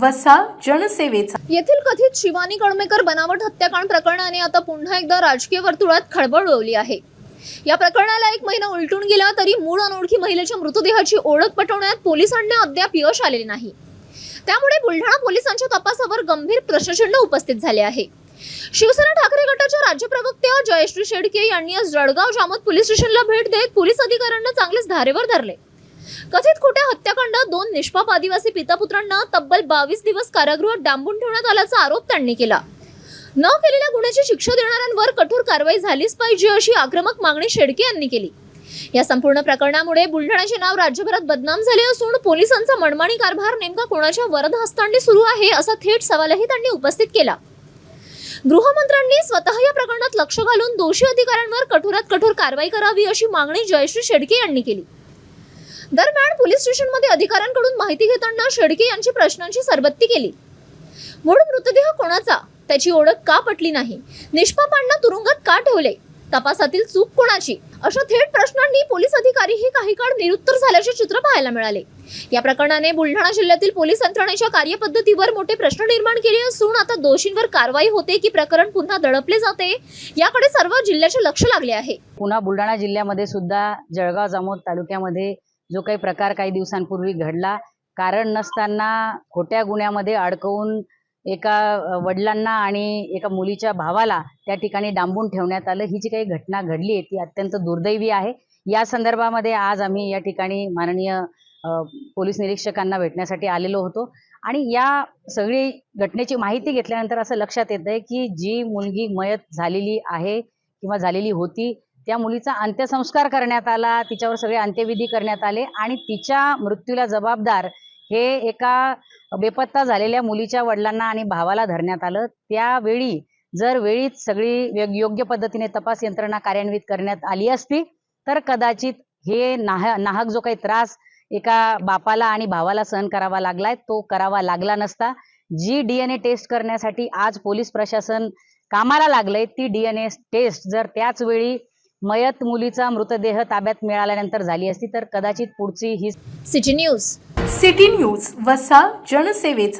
वसा जनसेवेचा. येथील कथित शिवानी कळमेकर बनावट हत्याकांड प्रकरणाने आता पुन्हा एकदा राजकीय वर्तुळात खळबळ उडवली आहे. या प्रकरणाला 1 महिना उलटून गेला तरी मूळ अनोळखी महिलेच्या मृतदेहाची ओळख पटवण्यात पोलिसांना अद्याप यश आलेले नाही. त्यामुळे बुलढाणा पोलिसांच्या तपासावर गंभीर प्रश्नचिन्ह उपस्थित झाले आहे. शिवसेना ठाकरे गटाच्या राज्य प्रवक्त्या जयश्री शेडके यांनी आज जळगाव जामोद पोलीस स्टेशनला भेट देत पोलीस अधिकाऱ्यांना चांगलेच धारेवर धरले. कथित खोट्या हत्याकांडात 2 निष्पाप आदिवासी पितापुत्रांना तब्बल 22 दिवस कारागृहात डांबून ठेवण्यात आल्याचा आरोप त्यांनी केला. न केलेल्या गुन्ह्याची शिक्षा देणाऱ्यांवर कठोर कारवाई झालीच पाहिजे अशी आक्रमक मागणी शेडके यांनी केली. या संपूर्ण प्रकरणामुळे बुलढाण्याचे नाव राज्यभरात बदनाम झाले असून पोलिसांचा मनमानी कारभार नेमका कोणाच्या वरदहस्तांनी सुरू आहे असा थेट सवालही त्यांनी उपस्थित केला. गृहमंत्र्यांनी स्वतः या प्रकरणात लक्ष घालून दोषी अधिकाऱ्यांवर कठोरात कठोर कारवाई करावी अशी मागणी जयश्री शेडके यांनी केली. दरम्यान पोलीस स्टेशनमध्ये अधिकाऱ्यांकडून माहिती घेताना शेडके यांची प्रश्नांची सरबत्ती केली. मूळ मृतदेह कोणाचा, त्याची ओळख का पटली नाही, निष्पापांना तुरुंगात का ठेवले, तपासातील चूक कोणाची, अशा थेट प्रश्नांनी पोलीस अधिकारीही काही काळ निरुत्तर झाल्याचे चित्र पाहायला मिळाले. या प्रकरणाने बुलढाणा जिल्ह्यातील पोलीस यंत्रणेच्या कार्यपद्धतीवर मोठे प्रश्न निर्माण केले असून आता दोषींवर कारवाई होते की प्रकरण पुन्हा दडपले जाते याकडे सर्व जिल्ह्याचे लक्ष लागले आहे. पुन्हा बुलढाणा जिल्ह्यामध्ये सुद्धा जळगाव जामोद तालुक्यामध्ये जो काही प्रकार काही दिवसांपूर्वी घडला, कारण नसताना खोट्या गुन्ह्यामध्ये अडकवून एका वडिलांना आणि एका मुलीच्या भावाला त्या ठिकाणी डांबून ठेवण्यात आलं. ही जी काही घटना घडली आहे ती अत्यंत दुर्दैवी आहे. या संदर्भामध्ये आज आम्ही या ठिकाणी माननीय पोलीस निरीक्षकांना भेटण्यासाठी आलेलो होतो आणि या सगळी घटनेची माहिती घेतल्यानंतर असं लक्षात येत आहे की जी मुलगी मयत झालेली आहे किंवा झालेली होती त्या मुलीचा अंत्यसंस्कार करण्यात आला, तिच्यावर सगळे अंत्यविधी करण्यात आले आणि तिच्या मृत्यूला जबाबदार हे एका बेपत्ता झालेल्या मुलीच्या वडिलांना आणि भावाला धरण्यात आलं. त्यावेळी जर वेळीच सगळी योग्य पद्धतीने तपास यंत्रणा कार्यान्वित करण्यात आली असती तर कदाचित हे नाहक जो काही त्रास एका बापाला आणि भावाला सहन करावा लागलाय तो करावा लागला नसता. जी DNA टेस्ट करण्यासाठी आज पोलीस प्रशासन कामाला लागलंय ती DNA टेस्ट जर त्याच वेळी मयत मुलीचा मृतदेह ताब्यात मिळाल्यानंतर झाली असती तर कदाचित पुढची ही सिटी न्यूज वसा जनसेवेचा.